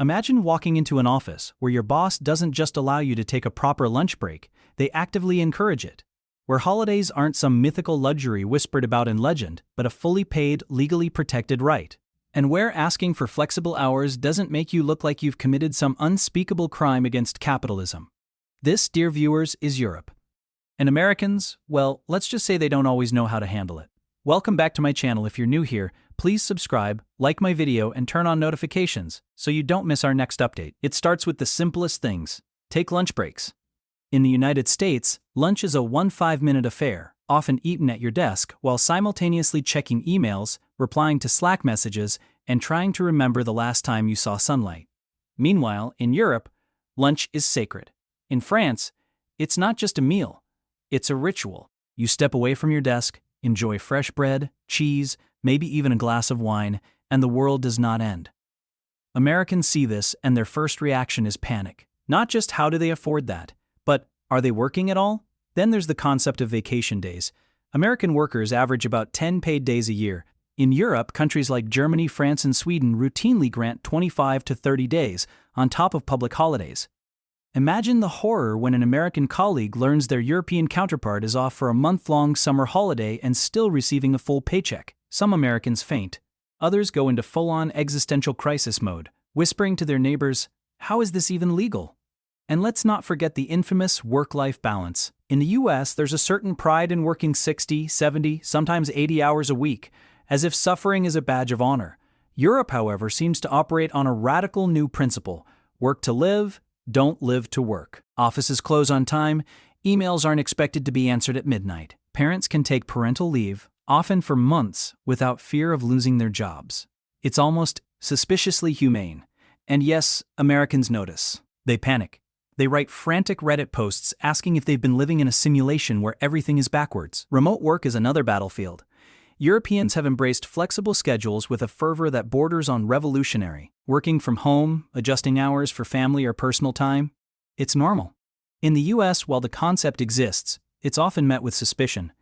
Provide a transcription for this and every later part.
Imagine walking into an office where your boss doesn't just allow you to take a proper lunch break, they actively encourage it. Where holidays aren't some mythical luxury whispered about in legend, but a fully paid, legally protected right. And where asking for flexible hours doesn't make you look like you've committed some unspeakable crime against capitalism. This, dear viewers, is Europe. And Americans, well, let's just say they don't always know how to handle it. Welcome back to my channel. If you're new here, please subscribe, like my video, and turn on notifications so you don't miss our next update. It starts with the simplest things. Take lunch breaks. In the United States, lunch is a 5-minute affair, often eaten at your desk while simultaneously checking emails, replying to Slack messages, and trying to remember the last time you saw sunlight. Meanwhile, in Europe, lunch is sacred. In France, it's not just a meal, it's a ritual. You step away from your desk, enjoy fresh bread, cheese, maybe even a glass of wine, and the world does not end. Americans see this and their first reaction is panic. Not just how do they afford that, but are they working at all? Then there's the concept of vacation days. American workers average about 10 paid days a year. In Europe, countries like Germany, France, and Sweden routinely grant 25 to 30 days on top of public holidays. Imagine the horror when an American colleague learns their European counterpart is off for a month-long summer holiday and still receiving a full paycheck. Some Americans faint. Others go into full-on existential crisis mode, whispering to their neighbors, "How is this even legal?" And let's not forget the infamous work-life balance. In the US, there's a certain pride in working 60, 70, sometimes 80 hours a week, as if suffering is a badge of honor. Europe, however, seems to operate on a radical new principle: work to live, don't live to work. Offices close on time, emails aren't expected to be answered at midnight. Parents can take parental leave, often for months, without fear of losing their jobs. It's almost suspiciously humane. And yes, Americans notice. They panic. They write frantic Reddit posts asking if they've been living in a simulation where everything is backwards. Remote work is another battlefield. Europeans have embraced flexible schedules with a fervor that borders on revolutionary. Working from home, adjusting hours for family or personal time, it's normal. In the US, while the concept exists, it's often met with suspicion.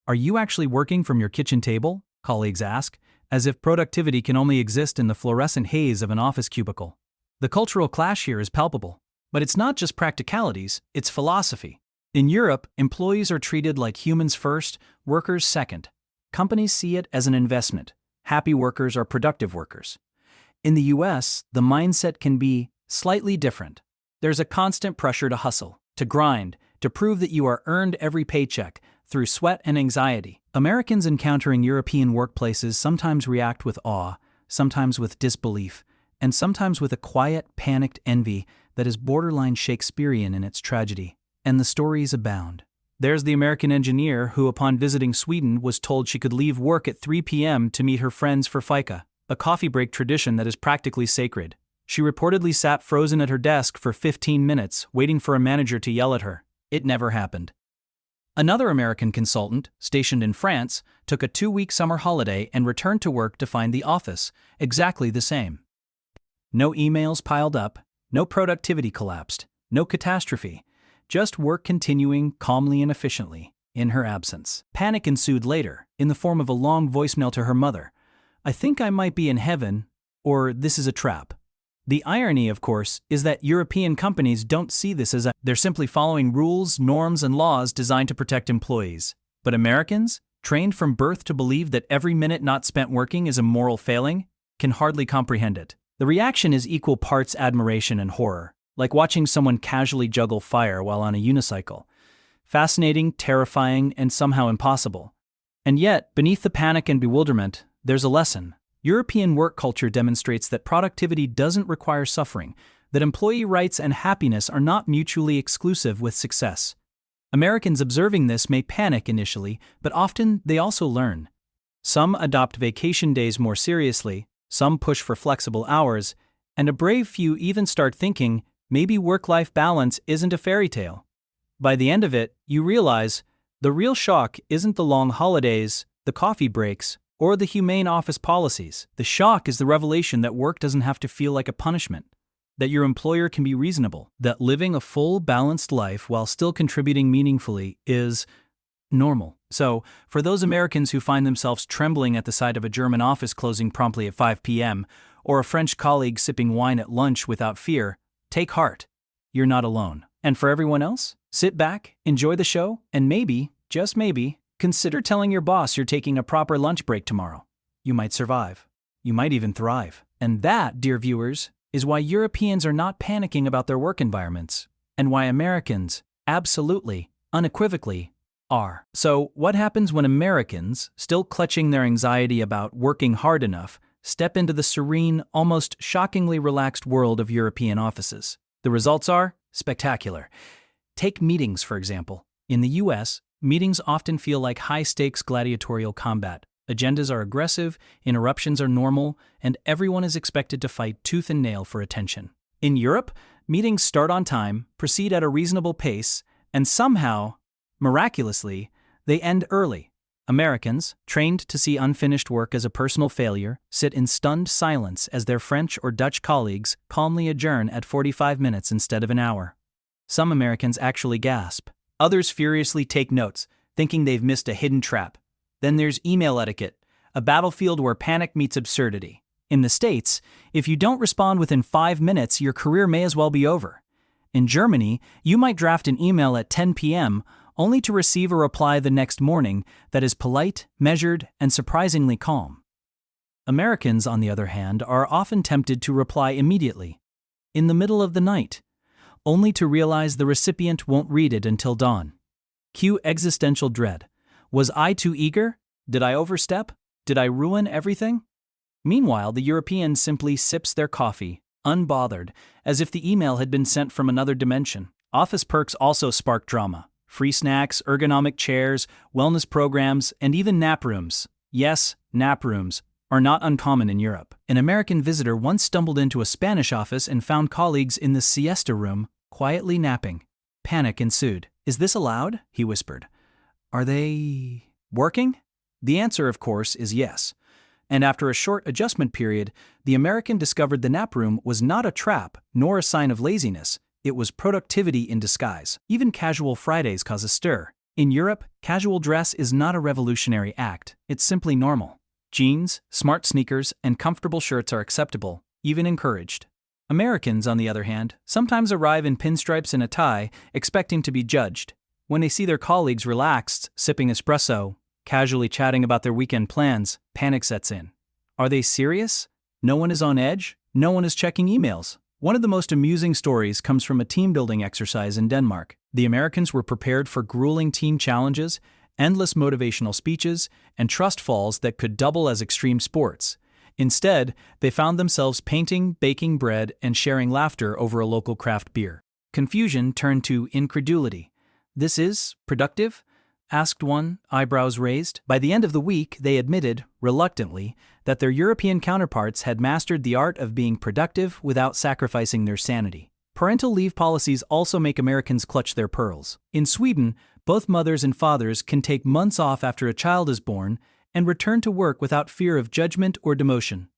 Are you actually working from your kitchen table? Colleagues ask, as if productivity can only exist in the fluorescent haze of an office cubicle. The cultural clash here is palpable. But it's not just practicalities, it's philosophy. In Europe, employees are treated like humans first, workers second. Companies see it as an investment. Happy workers are productive workers. In the US, the mindset can be slightly different. There's a constant pressure to hustle, to grind, to prove that you are earned every paycheck through sweat and anxiety. Americans encountering European workplaces sometimes react with awe, sometimes with disbelief, and sometimes with a quiet, panicked envy that is borderline Shakespearean in its tragedy. And the stories abound. There's the American engineer who, upon visiting Sweden, was told she could leave work at 3 p.m. to meet her friends for fika, a coffee break tradition that is practically sacred. She reportedly sat frozen at her desk for 15 minutes, waiting for a manager to yell at her. It never happened. Another American consultant, stationed in France, took a 2-week summer holiday and returned to work to find the office exactly the same. No emails piled up, no productivity collapsed, no catastrophe, just work continuing calmly and efficiently, in her absence. Panic ensued later, in the form of a long voicemail to her mother. "I think I might be in heaven," or "this is a trap." The irony, of course, is that European companies don't see this as they're simply following rules, norms, and laws designed to protect employees. But Americans, trained from birth to believe that every minute not spent working is a moral failing, can hardly comprehend it. The reaction is equal parts admiration and horror, like watching someone casually juggle fire while on a unicycle. Fascinating, terrifying, and somehow impossible. And yet, beneath the panic and bewilderment, there's a lesson. European work culture demonstrates that productivity doesn't require suffering, that employee rights and happiness are not mutually exclusive with success. Americans observing this may panic initially, but often they also learn. Some adopt vacation days more seriously, some push for flexible hours, and a brave few even start thinking, maybe work-life balance isn't a fairy tale. By the end of it, you realize, the real shock isn't the long holidays, the coffee breaks, or the humane office policies. The shock is the revelation that work doesn't have to feel like a punishment, that your employer can be reasonable, that living a full, balanced life while still contributing meaningfully is normal. So, for those Americans who find themselves trembling at the sight of a German office closing promptly at 5 p.m., or a French colleague sipping wine at lunch without fear, take heart. You're not alone. And for everyone else, sit back, enjoy the show, and maybe, just maybe, consider telling your boss you're taking a proper lunch break tomorrow. You might survive. You might even thrive. And that, dear viewers, is why Europeans are not panicking about their work environments, and why Americans, absolutely, unequivocally, are. So, what happens when Americans, still clutching their anxiety about working hard enough, step into the serene, almost shockingly relaxed world of European offices? The results are spectacular. Take meetings, for example. In the US, meetings often feel like high-stakes gladiatorial combat. Agendas are aggressive, interruptions are normal, and everyone is expected to fight tooth and nail for attention. In Europe, meetings start on time, proceed at a reasonable pace, and somehow, miraculously, they end early. Americans, trained to see unfinished work as a personal failure, sit in stunned silence as their French or Dutch colleagues calmly adjourn at 45 minutes instead of an hour. Some Americans actually gasp. Others furiously take notes, thinking they've missed a hidden trap. Then there's email etiquette, a battlefield where panic meets absurdity. In the States, if you don't respond within 5 minutes, your career may as well be over. In Germany, you might draft an email at 10 p.m., only to receive a reply the next morning that is polite, measured, and surprisingly calm. Americans, on the other hand, are often tempted to reply immediately, in the middle of the night, only to realize the recipient won't read it until dawn. Cue existential dread. Was I too eager? Did I overstep? Did I ruin everything? Meanwhile, the European simply sips their coffee, unbothered, as if the email had been sent from another dimension. Office perks also spark drama. Free snacks, ergonomic chairs, wellness programs, and even nap rooms. Yes, nap rooms are not uncommon in Europe. An American visitor once stumbled into a Spanish office and found colleagues in the siesta room, quietly napping. Panic ensued. "Is this allowed?" he whispered. "Are they working?" The answer, of course, is yes. And after a short adjustment period, the American discovered the nap room was not a trap nor a sign of laziness. It was productivity in disguise. Even casual Fridays cause a stir. In Europe, casual dress is not a revolutionary act. It's simply normal. Jeans, smart sneakers, and comfortable shirts are acceptable, even encouraged. Americans, on the other hand, sometimes arrive in pinstripes and a tie, expecting to be judged. When they see their colleagues relaxed, sipping espresso, casually chatting about their weekend plans, panic sets in. Are they serious? No one is on edge? No one is checking emails? One of the most amusing stories comes from a team-building exercise in Denmark. The Americans were prepared for grueling team challenges, endless motivational speeches, and trust falls that could double as extreme sports. Instead, they found themselves painting, baking bread, and sharing laughter over a local craft beer. Confusion turned to incredulity. "This is productive?" asked one, eyebrows raised. By the end of the week, they admitted, reluctantly, that their European counterparts had mastered the art of being productive without sacrificing their sanity. Parental leave policies also make Americans clutch their pearls. In Sweden, both mothers and fathers can take months off after a child is born and return to work without fear of judgment or demotion.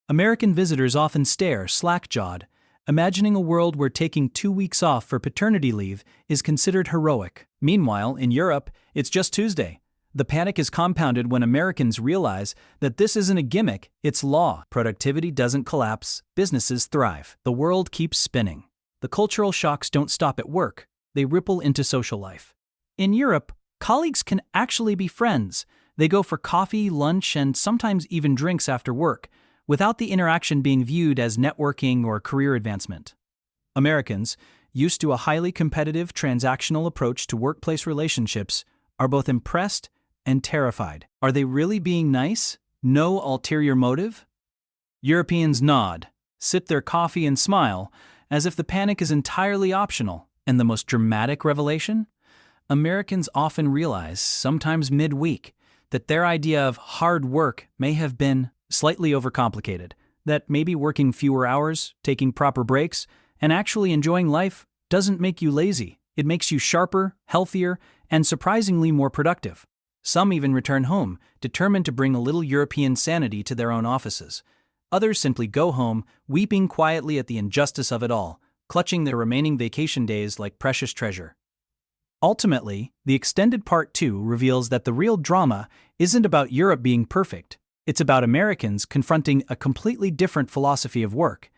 American visitors often stare, slack-jawed, imagining a world where taking 2 weeks off for paternity leave is considered heroic. Meanwhile, in Europe, it's just Tuesday. The panic is compounded when Americans realize that this isn't a gimmick, it's law. Productivity doesn't collapse, businesses thrive. The world keeps spinning. The cultural shocks don't stop at work, they ripple into social life. In Europe, colleagues can actually be friends. They go for coffee, lunch, and sometimes even drinks after work, without the interaction being viewed as networking or career advancement. Americans, used to a highly competitive transactional approach to workplace relationships, are both impressed and terrified. Are they really being nice? No ulterior motive? Europeans nod, sip their coffee and smile, as if the panic is entirely optional. And the most dramatic revelation? Americans often realize, sometimes midweek, that their idea of hard work may have been slightly overcomplicated, that maybe working fewer hours, taking proper breaks, and actually enjoying life doesn't make you lazy. It makes you sharper, healthier, and surprisingly more productive. Some even return home, determined to bring a little European sanity to their own offices. Others simply go home, weeping quietly at the injustice of it all, clutching their remaining vacation days like precious treasure. Ultimately, the extended part 2 reveals that the real drama isn't about Europe being perfect, It's about Americans confronting a completely different philosophy of work.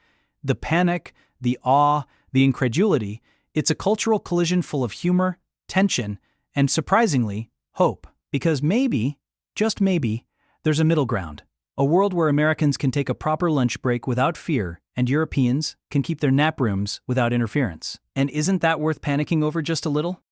The panic, the awe, the incredulity, it's a cultural collision full of humor, tension, and surprisingly, hope. Because maybe, just maybe, there's a middle ground. A world where Americans can take a proper lunch break without fear, and Europeans can keep their nap rooms without interference. And isn't that worth panicking over just a little?